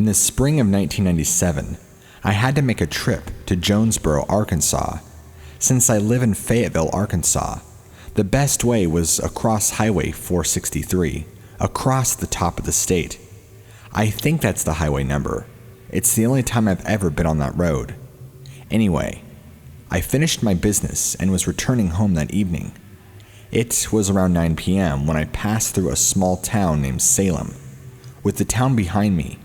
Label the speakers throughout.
Speaker 1: In the spring of 1997, I had to make a trip to Jonesboro, Arkansas. Since I live in Fayetteville, Arkansas, the best way was across Highway 463, across the top of the state. I think that's the highway number. It's the only time I've ever been on that road. Anyway, I finished my business and was returning home that evening. It was around 9 p.m. when I passed through a small town named Salem. With the town behind me,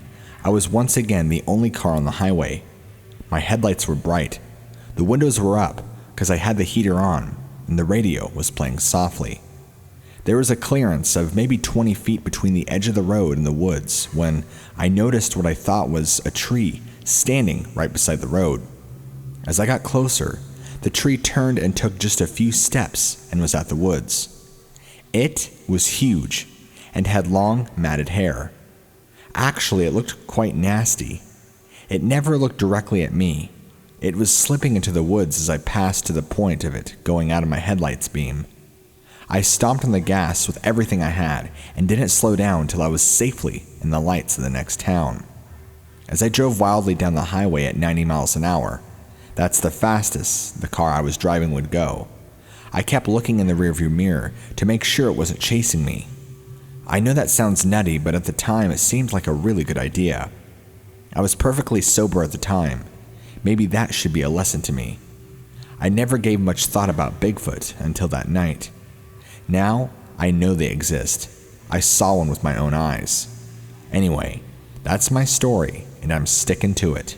Speaker 1: I was once again the only car on the highway. My headlights were bright. The windows were up because I had the heater on, and the radio was playing softly. There was a clearance of maybe 20 feet between the edge of the road and the woods when I noticed what I thought was a tree standing right beside the road. As I got closer, the tree turned and took just a few steps and was at the woods. It was huge and had long, matted hair. Actually, it looked quite nasty. It never looked directly at me. It was slipping into the woods as I passed to the point of it going out of my headlight's beam. I stomped on the gas with everything I had and didn't slow down until I was safely in the lights of the next town. As I drove wildly down the highway at 90 miles an hour, that's the fastest the car I was driving would go, I kept looking in the rearview mirror to make sure it wasn't chasing me. I know that sounds nutty, but at the time it seemed like a really good idea. I was perfectly sober at the time. Maybe that should be a lesson to me. I never gave much thought about Bigfoot until that night. Now, I know they exist. I saw one with my own eyes. Anyway, that's my story, and I'm sticking to it.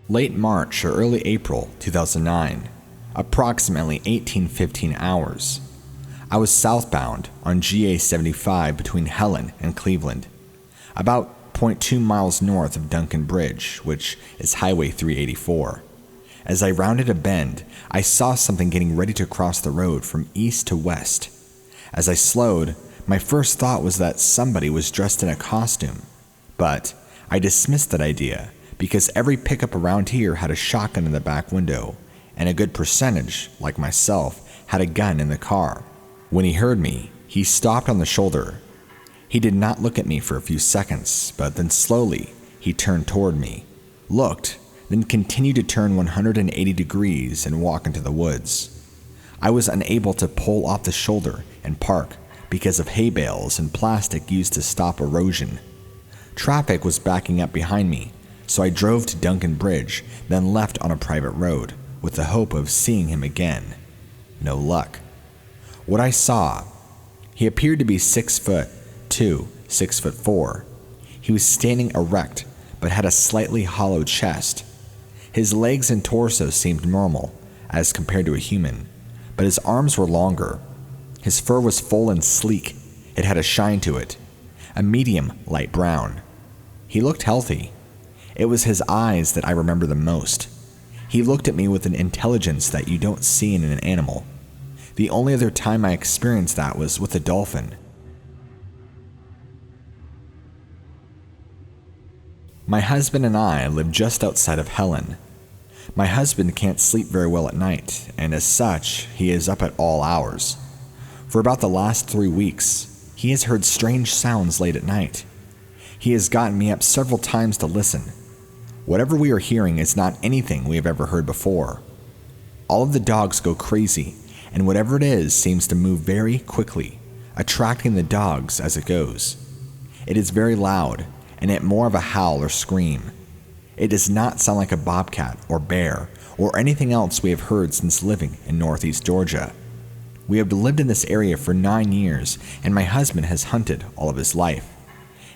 Speaker 1: Late March or early April 2009, approximately 18:15 hours. I was southbound on GA 75 between Helen and Cleveland, about 0.2 miles north of Duncan Bridge, which is Highway 384. As I rounded a bend, I saw something getting ready to cross the road from east to west. As I slowed, my first thought was that somebody was dressed in a costume, but I dismissed that idea because every pickup around here had a shotgun in the back window, and a good percentage, like myself, had a gun in the car. When he heard me, he stopped on the shoulder. He did not look at me for a few seconds, but then slowly he turned toward me, looked, then continued to turn 180 degrees and walk into the woods. I was unable to pull off the shoulder and park because of hay bales and plastic used to stop erosion. Traffic was backing up behind me, so I drove to Duncan Bridge, then left on a private road with the hope of seeing him again. No luck. What I saw, he appeared to be 6'2", 6'4". He was standing erect, but had a slightly hollow chest. His legs and torso seemed normal, as compared to a human, but his arms were longer. His fur was full and sleek. It had a shine to it, a medium light brown. He looked healthy. It was his eyes that I remember the most. He looked at me with an intelligence that you don't see in an animal. The only other time I experienced that was with a dolphin. My husband and I live just outside of Helen. My husband can't sleep very well at night, and as such, he is up at all hours. For about the last 3 weeks, he has heard strange sounds late at night. He has gotten me up several times to listen. Whatever we are hearing is not anything we have ever heard before. All of the dogs go crazy, and whatever it is seems to move very quickly, attracting the dogs as it goes. It is very loud, and yet more of a howl or scream. It does not sound like a bobcat or bear or anything else we have heard since living in Northeast Georgia. We have lived in this area for 9 years, and my husband has hunted all of his life,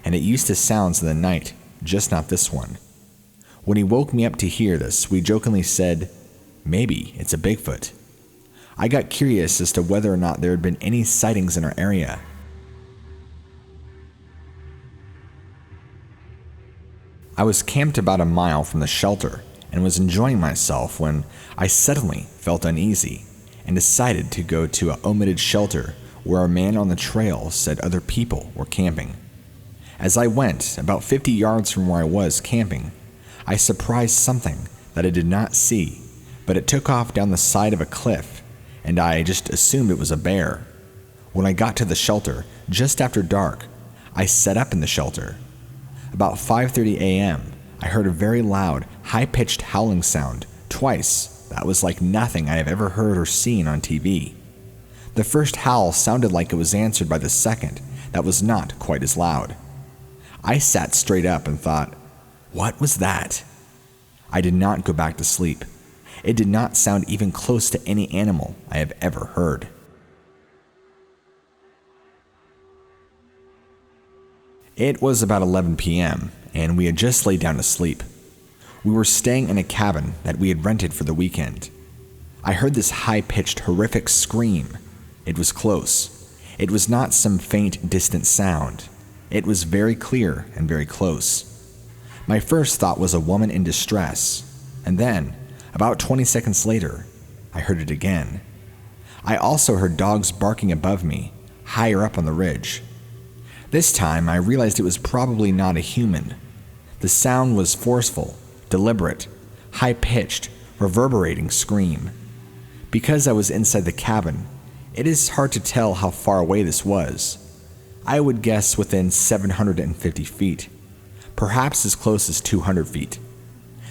Speaker 1: and it used to sounds in the night, just not this one. When he woke me up to hear this, we jokingly said, maybe it's a Bigfoot. I got curious as to whether or not there had been any sightings in our area. I was camped about a mile from the shelter and was enjoying myself when I suddenly felt uneasy and decided to go to an omitted shelter where a man on the trail said other people were camping. As I went, about 50 yards from where I was camping, I surprised something that I did not see, but it took off down the side of a cliff, and I just assumed it was a bear. When I got to the shelter, just after dark, I set up in the shelter. About 5:30 a.m., I heard a very loud, high-pitched howling sound, twice, that was like nothing I have ever heard or seen on TV. The first howl sounded like it was answered by the second, that was not quite as loud. I sat straight up and thought, what was that? I did not go back to sleep. It did not sound even close to any animal I have ever heard. It was about 11 p.m., and we had just laid down to sleep. We were staying in a cabin that we had rented for the weekend. I heard this high-pitched, horrific scream. It was close. It was not some faint, distant sound. It was very clear and very close. My first thought was a woman in distress, and then, about 20 seconds later, I heard it again. I also heard dogs barking above me, higher up on the ridge. This time, I realized it was probably not a human. The sound was forceful, deliberate, high-pitched, reverberating scream. Because I was inside the cabin, it is hard to tell how far away this was. I would guess within 750 feet, perhaps as close as 200 feet.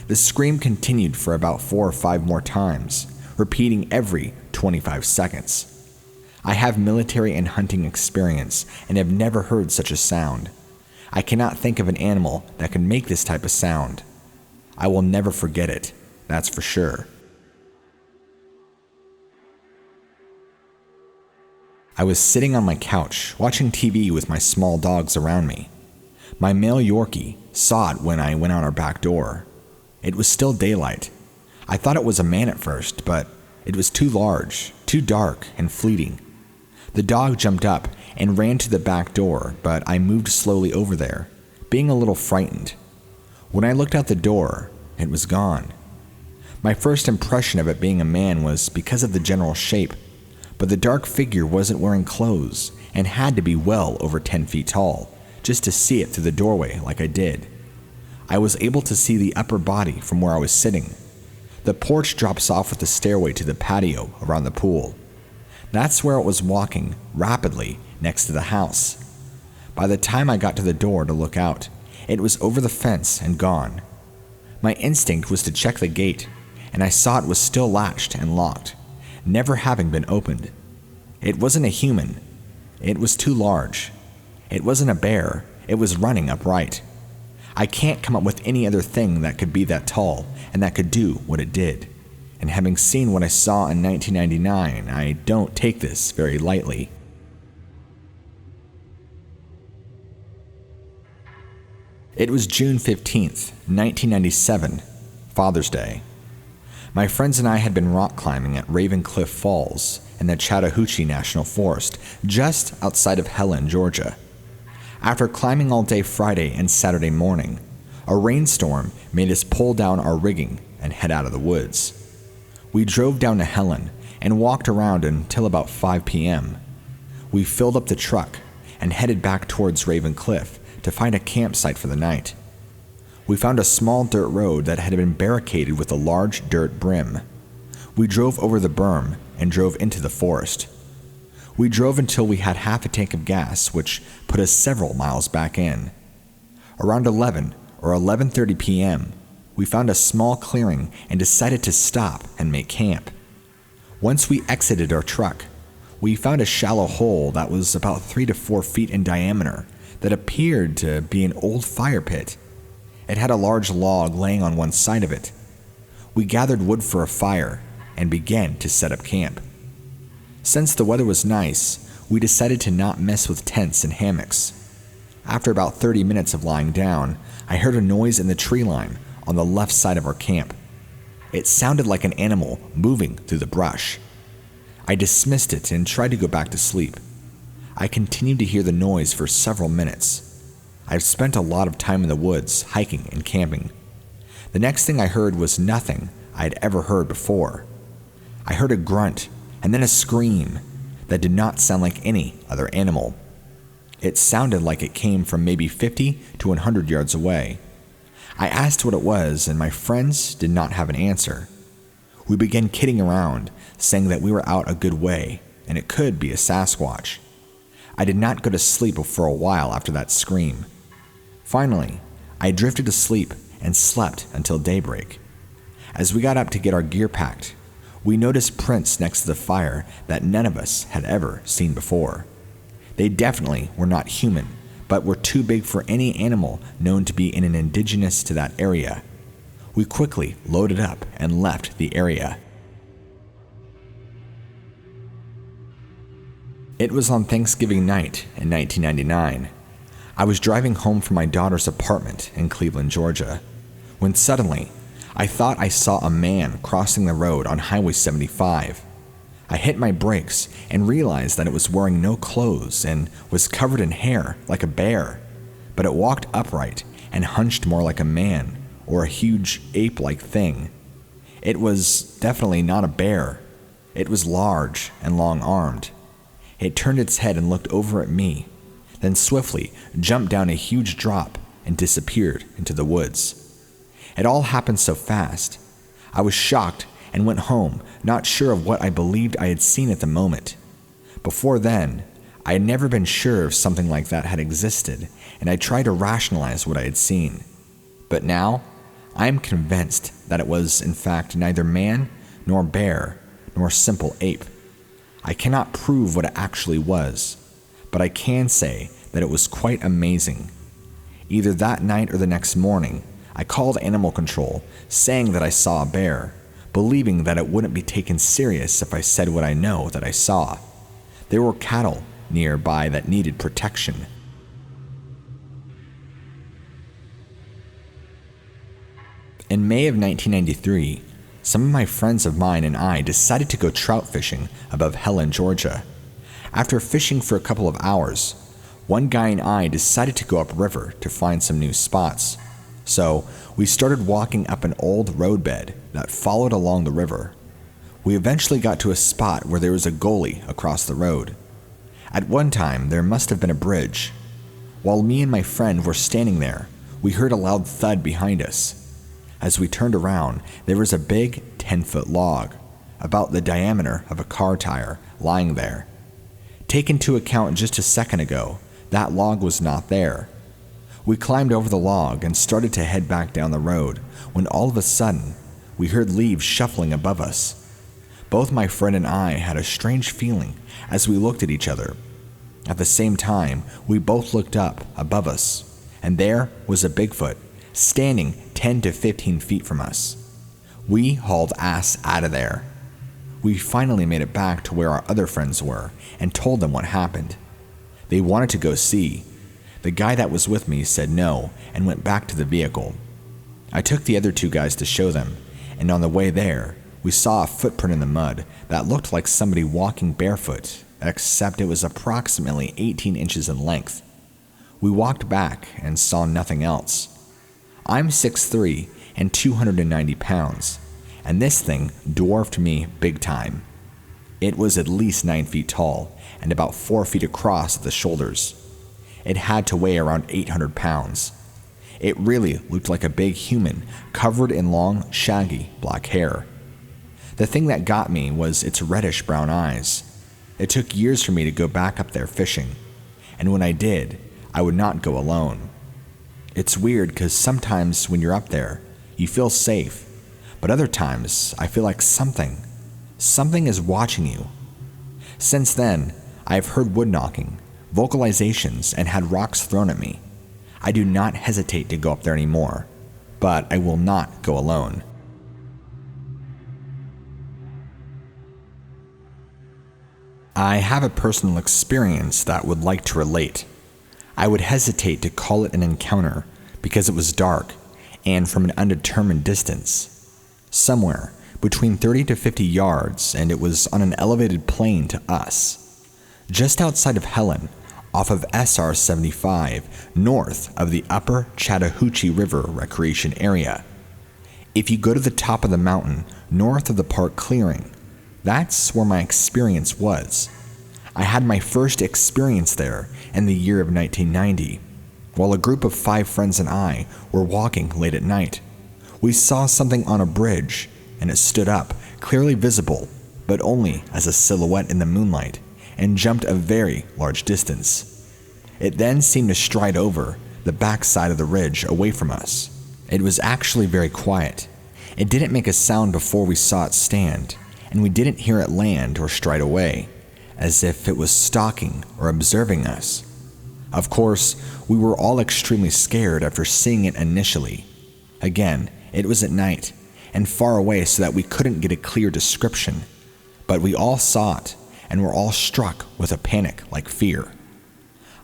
Speaker 1: The scream continued for about 4 or 5 more times, repeating every 25 seconds. I have military and hunting experience and have never heard such a sound. I cannot think of an animal that can make this type of sound. I will never forget it, that's for sure. I was sitting on my couch, watching TV with my small dogs around me. My male Yorkie saw it when I went out our back door. It was still daylight. I thought it was a man at first, but it was too large, too dark, and fleeting. The dog jumped up and ran to the back door, but I moved slowly over there, being a little frightened. When I looked out the door, it was gone. My first impression of it being a man was because of the general shape, but the dark figure wasn't wearing clothes and had to be well over 10 feet tall, just to see it through the doorway like I did. I was able to see the upper body from where I was sitting. The porch drops off with the stairway to the patio around the pool. That's where it was walking, rapidly, next to the house. By the time I got to the door to look out, it was over the fence and gone. My instinct was to check the gate, and I saw it was still latched and locked, never having been opened. It wasn't a human. It was too large. It wasn't a bear. It was running upright. I can't come up with any other thing that could be that tall and that could do what it did. And having seen what I saw in 1999, I don't take this very lightly. It was June 15th, 1997, Father's Day. My friends and I had been rock climbing at Raven Cliff Falls in the Chattahoochee National Forest, just outside of Helen, Georgia. After climbing all day Friday and Saturday morning, a rainstorm made us pull down our rigging and head out of the woods. We drove down to Helen and walked around until about 5 p.m. We filled up the truck and headed back towards Raven Cliff to find a campsite for the night. We found a small dirt road that had been barricaded with a large dirt brim. We drove over the berm and drove into the forest. We drove until we had half a tank of gas, which put us several miles back in. Around 11 or 11:30 p.m., we found a small clearing and decided to stop and make camp. Once we exited our truck, we found a shallow hole that was about 3 to 4 feet in diameter that appeared to be an old fire pit. It had a large log laying on one side of it. We gathered wood for a fire and began to set up camp. Since the weather was nice, we decided to not mess with tents and hammocks. After about 30 minutes of lying down, I heard a noise in the tree line on the left side of our camp. It sounded like an animal moving through the brush. I dismissed it and tried to go back to sleep. I continued to hear the noise for several minutes. I've spent a lot of time in the woods, hiking and camping. The next thing I heard was nothing I had ever heard before. I heard a grunt and then a scream that did not sound like any other animal. It sounded like it came from maybe 50 to 100 yards away. I asked what it was, and my friends did not have an answer. We began kidding around, saying that we were out a good way, and it could be a Sasquatch. I did not go to sleep for a while after that scream. Finally, I drifted asleep and slept until daybreak. As we got up to get our gear packed, we noticed prints next to the fire that none of us had ever seen before. They definitely were not human, but were too big for any animal known to be an indigenous to that area. We quickly loaded up and left the area. It was on Thanksgiving night in 1999. I was driving home from my daughter's apartment in Cleveland, Georgia, when suddenly I thought I saw a man crossing the road on Highway 75. I hit my brakes and realized that it was wearing no clothes and was covered in hair like a bear, but it walked upright and hunched more like a man or a huge ape-like thing. It was definitely not a bear. It was large and long-armed. It turned its head and looked over at me, then swiftly jumped down a huge drop and disappeared into the woods. It all happened so fast. I was shocked and went home, not sure of what I believed I had seen at the moment. Before then, I had never been sure if something like that had existed, and I tried to rationalize what I had seen. But now, I am convinced that it was, in fact, neither man, nor bear, nor simple ape. I cannot prove what it actually was, but I can say that it was quite amazing. Either that night or the next morning, I called animal control, saying that I saw a bear, believing that it wouldn't be taken serious if I said what I know that I saw. There were cattle nearby that needed protection. In May of 1993, some of my friends of mine and I decided to go trout fishing above Helen, Georgia. After fishing for a couple of hours, one guy and I decided to go upriver to find some new spots. So we started walking up an old roadbed that followed along the river. We eventually got to a spot where there was a gully across the road. At one time, there must have been a bridge. While me and my friend were standing there, we heard a loud thud behind us. As we turned around, there was a big 10-foot log, about the diameter of a car tire, lying there. Take into account just a second ago, that log was not there. We climbed over the log and started to head back down the road, when all of a sudden, we heard leaves shuffling above us. Both my friend and I had a strange feeling as we looked at each other. At the same time, we both looked up above us, and there was a Bigfoot, standing 10 to 15 feet from us. We hauled ass out of there. We finally made it back to where our other friends were and told them what happened. They wanted to go see. The guy that was with me said no and went back to the vehicle. I took the other two guys to show them, and on the way there, we saw a footprint in the mud that looked like somebody walking barefoot, except it was approximately 18 inches in length. We walked back and saw nothing else. I'm 6'3" and 290 pounds, and this thing dwarfed me big time. It was at least 9 feet tall and about 4 feet across at the shoulders. It had to weigh around 800 pounds. It really looked like a big human covered in long, shaggy black hair. The thing that got me was its reddish brown eyes. It took years for me to go back up there fishing, and when I did, I would not go alone. It's weird because sometimes when you're up there, you feel safe, but other times I feel like something is watching you. Since then, I have heard wood knocking, vocalizations, and had rocks thrown at me. I do not hesitate to go up there anymore, but I will not go alone. I have a personal experience that would like to relate. I would hesitate to call it an encounter because it was dark and from an undetermined distance. Somewhere between 30 to 50 yards, and it was on an elevated plane to us. Just outside of Helen, off of SR 75, north of the upper Chattahoochee River Recreation Area. If you go to the top of the mountain, north of the park clearing, that's where my experience was. I had my first experience there in the year of 1990, while a group of 5 friends and I were walking late at night. We saw something on a bridge, and it stood up, clearly visible, but only as a silhouette in the moonlight, and jumped a very large distance. It then seemed to stride over the backside of the ridge away from us. It was actually very quiet. It didn't make a sound before we saw it stand, and we didn't hear it land or stride away, as if it was stalking or observing us. Of course, we were all extremely scared after seeing it initially. Again, it was at night and far away so that we couldn't get a clear description, but we all saw it and were all struck with a panic-like fear.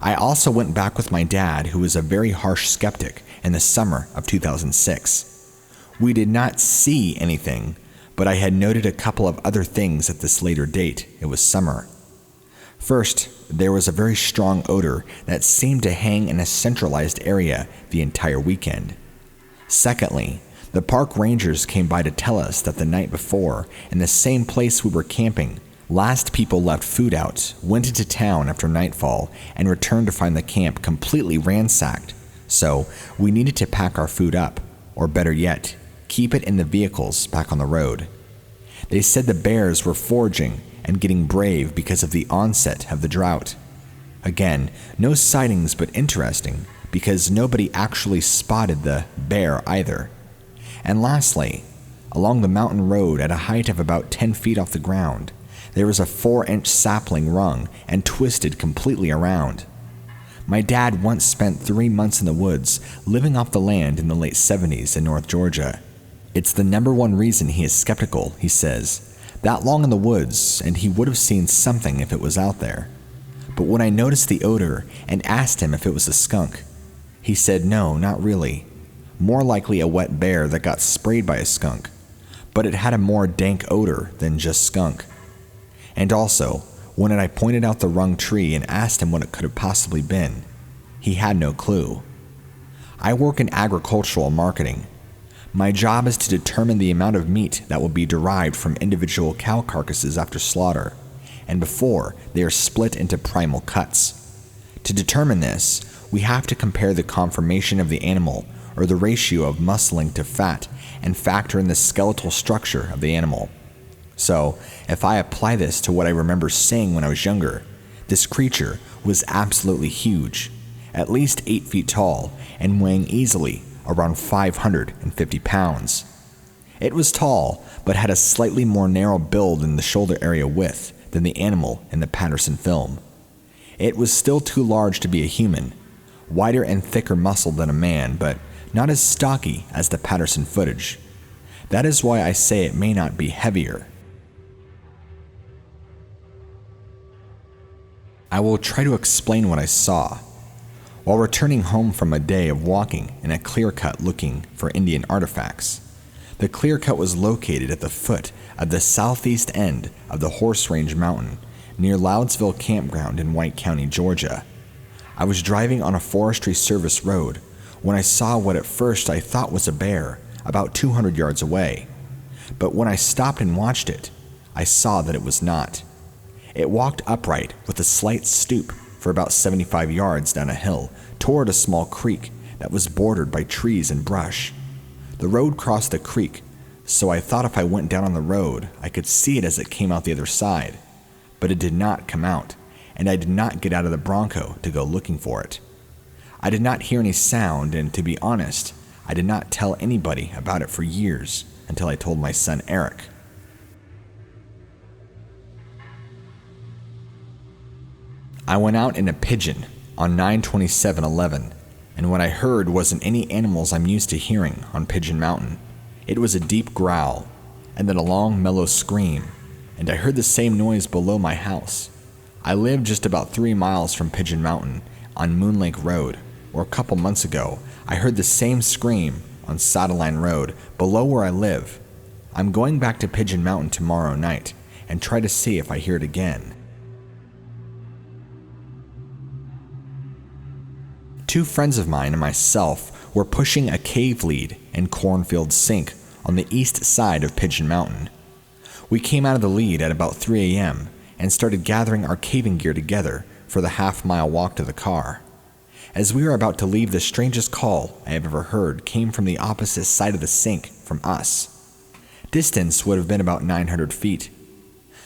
Speaker 1: I also went back with my dad, who was a very harsh skeptic, in the summer of 2006. We did not see anything, but I had noted a couple of other things at this later date. It was summer. First, there was a very strong odor that seemed to hang in a centralized area the entire weekend. Secondly, the park rangers came by to tell us that the night before, in the same place we were camping, last people left food out, went into town after nightfall, and returned to find the camp completely ransacked. So we needed to pack our food up, or better yet, keep it in the vehicles back on the road. They said the bears were foraging and getting brave because of the onset of the drought. Again, no sightings, but interesting because nobody actually spotted the bear either. And lastly, along the mountain road at a height of about 10 feet off the ground, there was a 4-inch sapling rung and twisted completely around. My dad once spent 3 months in the woods living off the land in the late 70s in North Georgia. It's the number one reason he is skeptical, he says. That long in the woods, and he would have seen something if it was out there. But when I noticed the odor and asked him if it was a skunk, he said no, not really. More likely a wet bear that got sprayed by a skunk, but it had a more dank odor than just skunk. And also, when I pointed out the wrung tree and asked him what it could have possibly been, he had no clue. I work in agricultural marketing. My job is to determine the amount of meat that will be derived from individual cow carcasses after slaughter, and before they are split into primal cuts. To determine this, we have to compare the conformation of the animal, or the ratio of muscling to fat, and factor in the skeletal structure of the animal. So, if I apply this to what I remember seeing when I was younger, this creature was absolutely huge, at least 8 feet tall, and weighing easily around 550 pounds. It was tall, but had a slightly more narrow build in the shoulder area width than the animal in the Patterson film. It was still too large to be a human, wider and thicker muscled than a man, but not as stocky as the Patterson footage. That is why I say it may not be heavier. I will try to explain what I saw. While returning home from a day of walking in a clear-cut looking for Indian artifacts, the clear-cut was located at the foot of the southeast end of the Horse Range Mountain near Loudsville Campground in White County, Georgia. I was driving on a Forestry Service road when I saw what at first I thought was a bear about 200 yards away, but when I stopped and watched it, I saw that it was not. It walked upright with a slight stoop for about 75 yards down a hill toward a small creek that was bordered by trees and brush. The road crossed the creek, so I thought if I went down on the road, I could see it as it came out the other side, but it did not come out, and I did not get out of the Bronco to go looking for it. I did not hear any sound, and to be honest, I did not tell anybody about it for years until I told my son Eric. I went out in a pigeon on 9/27/11, and what I heard wasn't any animals I'm used to hearing on Pigeon Mountain. It was a deep growl, and then a long mellow scream, and I heard the same noise below my house. I lived just about 3 miles from Pigeon Mountain on Moon Lake Road, where a couple months ago I heard the same scream on Saddle Line Road below where I live. I'm going back to Pigeon Mountain tomorrow night and try to see if I hear it again. 2 friends of mine and myself were pushing a cave lead in Cornfield Sink on the east side of Pigeon Mountain. We came out of the lead at about 3 a.m. and started gathering our caving gear together for the half-mile walk to the car. As we were about to leave, the strangest call I have ever heard came from the opposite side of the sink from us. Distance would have been about 900 feet.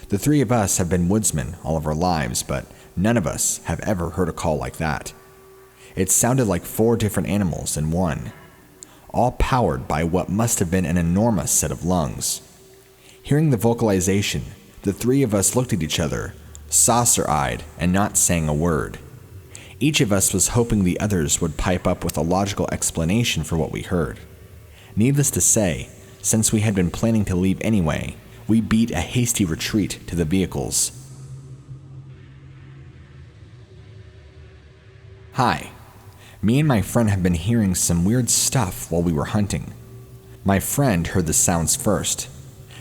Speaker 1: The three of us have been woodsmen all of our lives, but none of us have ever heard a call like that. It sounded like 4 different animals in one, all powered by what must have been an enormous set of lungs. Hearing the vocalization, the three of us looked at each other, saucer-eyed and not saying a word. Each of us was hoping the others would pipe up with a logical explanation for what we heard. Needless to say, since we had been planning to leave anyway, we beat a hasty retreat to the vehicles. Hi. Me and my friend have been hearing some weird stuff while we were hunting. My friend heard the sounds first.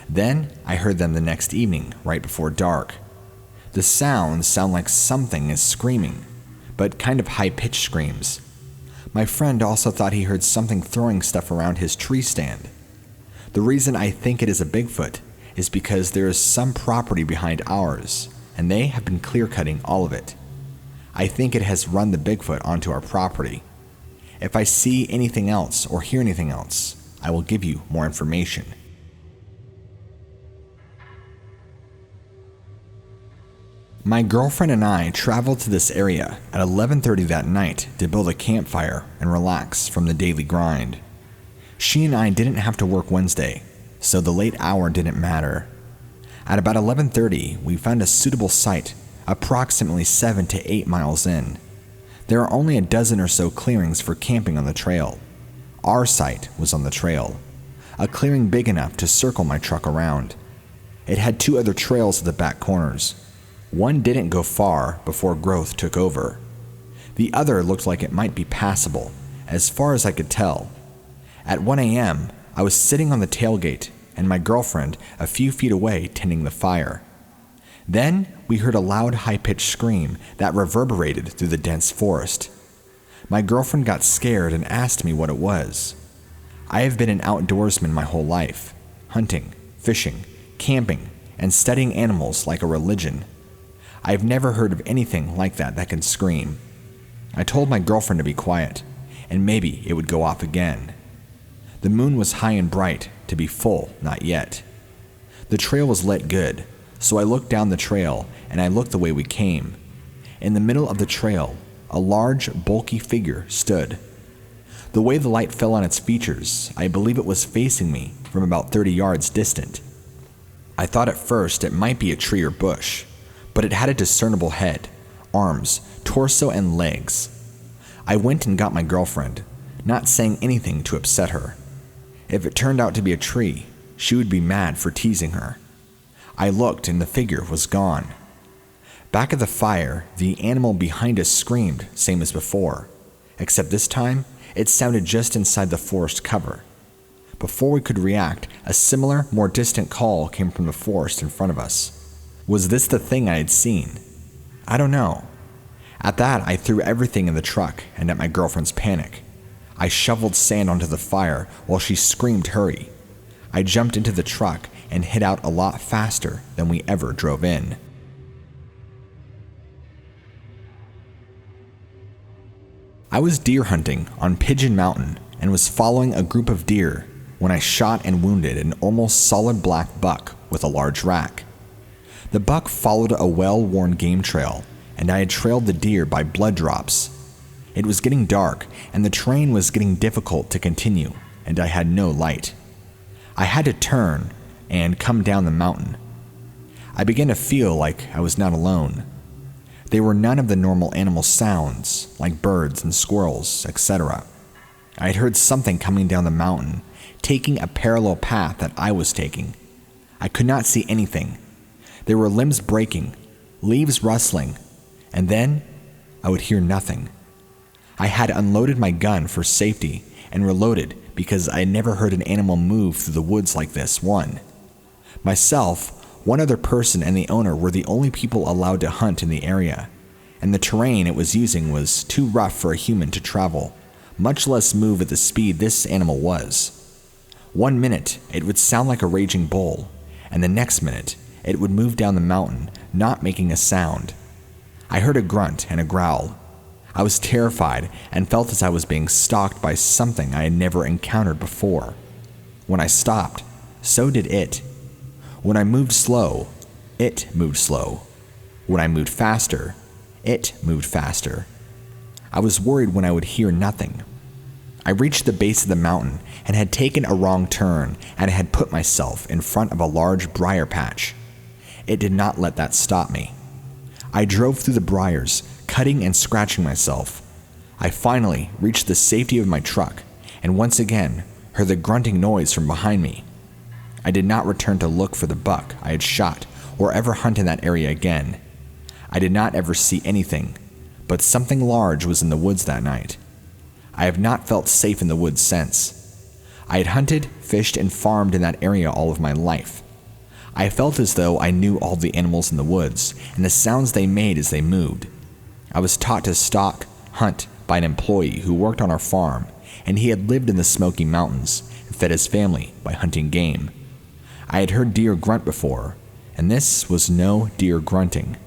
Speaker 1: Then I heard them the next evening, right before dark. The sounds sound like something is screaming, but kind of high-pitched screams. My friend also thought he heard something throwing stuff around his tree stand. The reason I think it is a Bigfoot is because there is some property behind ours, and they have been clear-cutting all of it. I think it has run the Bigfoot onto our property. If I see anything else or hear anything else, I will give you more information. My girlfriend and I traveled to this area at 11:30 that night to build a campfire and relax from the daily grind. She and I didn't have to work Wednesday, so the late hour didn't matter. At about 11:30, we found a suitable site approximately 7 to 8 miles in. There are only a dozen or so clearings for camping on the trail. Our site was on the trail, a clearing big enough to circle my truck around. It had 2 other trails at the back corners. One didn't go far before growth took over. The other looked like it might be passable, as far as I could tell. At 1 a.m., I was sitting on the tailgate and my girlfriend a few feet away tending the fire. Then we heard a loud, high-pitched scream that reverberated through the dense forest. My girlfriend got scared and asked me what it was. I have been an outdoorsman my whole life, hunting, fishing, camping, and studying animals like a religion. I've never heard of anything like that can scream. I told my girlfriend to be quiet, and maybe it would go off again. The moon was high and bright, to be full, not yet. The trail was lit good, so I looked down the trail and I looked the way we came. In the middle of the trail, a large, bulky figure stood. The way the light fell on its features, I believe it was facing me from about 30 yards distant. I thought at first it might be a tree or bush, but it had a discernible head, arms, torso, and legs. I went and got my girlfriend, not saying anything to upset her. If it turned out to be a tree, she would be mad for teasing her. I looked and the figure was gone. Back at the fire, the animal behind us screamed, same as before, except this time, it sounded just inside the forest cover. Before we could react, a similar, more distant call came from the forest in front of us. Was this the thing I had seen? I don't know. At that, I threw everything in the truck and at my girlfriend's panic. I shoveled sand onto the fire while she screamed hurry. I jumped into the truck and hid out a lot faster than we ever drove in. I was deer hunting on Pigeon Mountain and was following a group of deer when I shot and wounded an almost solid black buck with a large rack. The buck followed a well-worn game trail, and I had trailed the deer by blood drops. It was getting dark, and the terrain was getting difficult to continue, and I had no light. I had to turn and come down the mountain. I began to feel like I was not alone. There were none of the normal animal sounds, like birds and squirrels, etc. I had heard something coming down the mountain, taking a parallel path that I was taking. I could not see anything. There were limbs breaking, leaves rustling, and then I would hear nothing. I had unloaded my gun for safety and reloaded because I had never heard an animal move through the woods like this one. Myself, one other person, and the owner were the only people allowed to hunt in the area, and the terrain it was using was too rough for a human to travel, much less move at the speed this animal was. 1 minute, it would sound like a raging bull, and the next minute, it would move down the mountain, not making a sound. I heard a grunt and a growl. I was terrified and felt as I was being stalked by something I had never encountered before. When I stopped, so did it. When I moved slow, it moved slow. When I moved faster, it moved faster. I was worried when I would hear nothing. I reached the base of the mountain and had taken a wrong turn and had put myself in front of a large briar patch. It did not let that stop me. I drove through the briars, cutting and scratching myself. I finally reached the safety of my truck and once again heard the grunting noise from behind me. I did not return to look for the buck I had shot or ever hunt in that area again. I did not ever see anything, but something large was in the woods that night. I have not felt safe in the woods since. I had hunted, fished, and farmed in that area all of my life. I felt as though I knew all the animals in the woods and the sounds they made as they moved. I was taught to stalk, hunt by an employee who worked on our farm, and he had lived in the Smoky Mountains and fed his family by hunting game. I had heard deer grunt before, and this was no deer grunting.